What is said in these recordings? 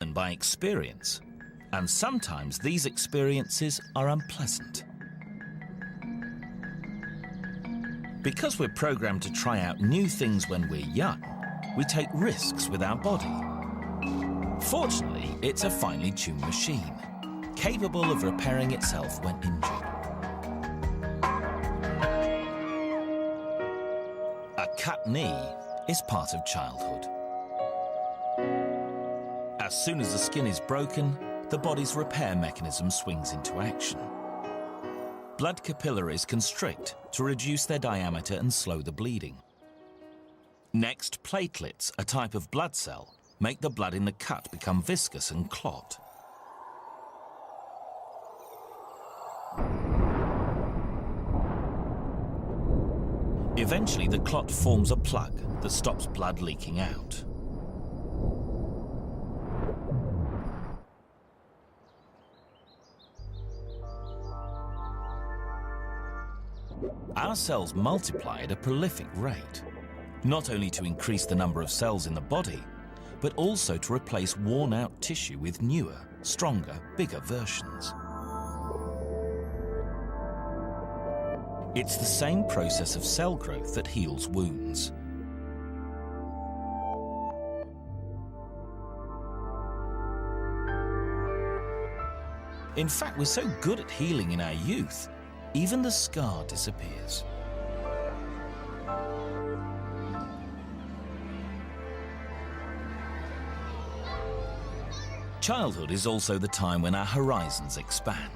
And by experience, and sometimes these experiences are unpleasant. Because we're programmed to try out new things when we're young, we take risks with our body. Fortunately, it's a finely tuned machine, capable of repairing itself when injured. A cut knee is part of childhood. As soon as the skin is broken, the body's repair mechanism swings into action. Blood capillaries constrict to reduce their diameter and slow the bleeding. Next, platelets, a type of blood cell, make the blood in the cut become viscous and clot. Eventually, the clot forms a plug that stops blood leaking out. Our cells multiply at a prolific rate, not only to increase the number of cells in the body, but also to replace worn-out tissue with newer, stronger, bigger versions. It's the same process of cell growth that heals wounds. In fact, we're so good at healing in our youth, even the scar disappears. Childhood is also the time when our horizons expand.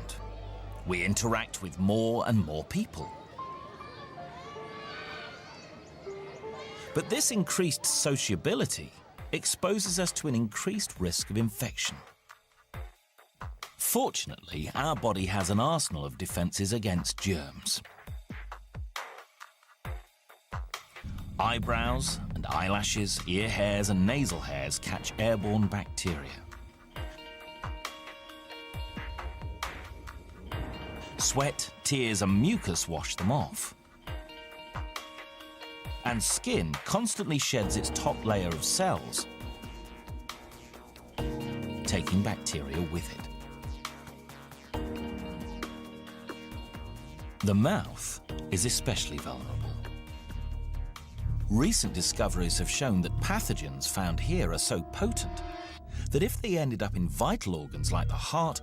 We interact with more and more people. But this increased sociability exposes us to an increased risk of infection. Fortunately, our body has an arsenal of defenses against germs. Eyebrows and eyelashes, ear hairs and nasal hairs catch airborne bacteria. Sweat, tears and mucus wash them off. And skin constantly sheds its top layer of cells, taking bacteria with it. The mouth is especially vulnerable. Recent discoveries have shown that pathogens found here are so potent that if they ended up in vital organs like the heart,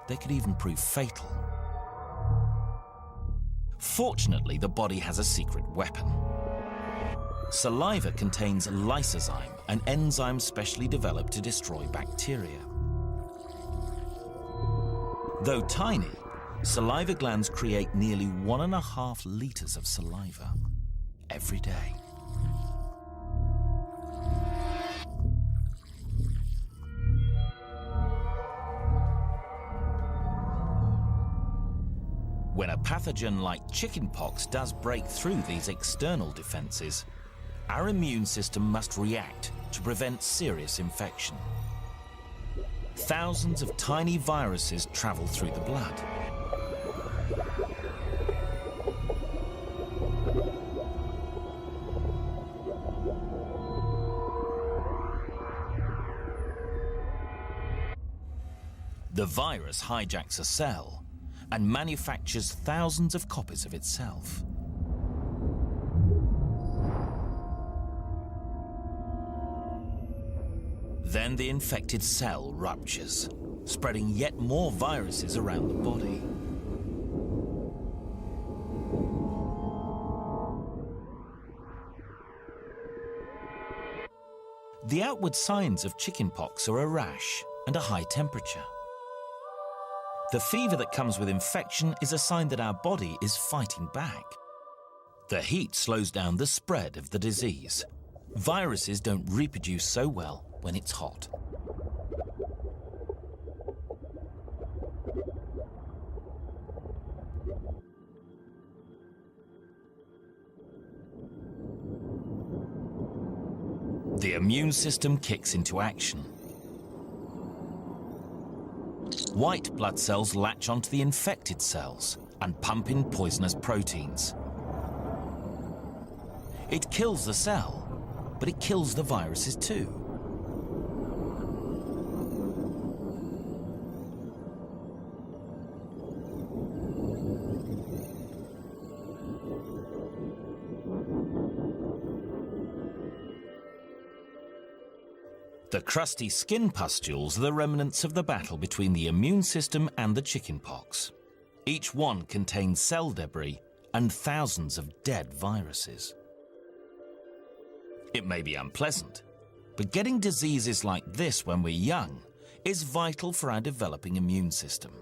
they could even prove fatal. Fortunately, the body has a secret weapon. Saliva contains lysozyme, an enzyme specially developed to destroy bacteria. Though tiny, saliva glands create nearly 1.5 liters of saliva every day. When a pathogen like chickenpox does break through these external defenses, our immune system must react to prevent serious infection. Thousands of tiny viruses travel through the blood. The virus hijacks a cell and manufactures thousands of copies of itself. Then the infected cell ruptures, spreading yet more viruses around the body. The outward signs of chickenpox are a rash and a high temperature. The fever that comes with infection is a sign that our body is fighting back. The heat slows down the spread of the disease. Viruses don't reproduce so well when it's hot. The immune system kicks into action. White blood cells latch onto the infected cells and pump in poisonous proteins. It kills the cell, but it kills the viruses too. The crusty skin pustules are the remnants of the battle between the immune system and the chickenpox. Each one contains cell debris and thousands of dead viruses. It may be unpleasant, but getting diseases like this when we're young is vital for our developing immune system.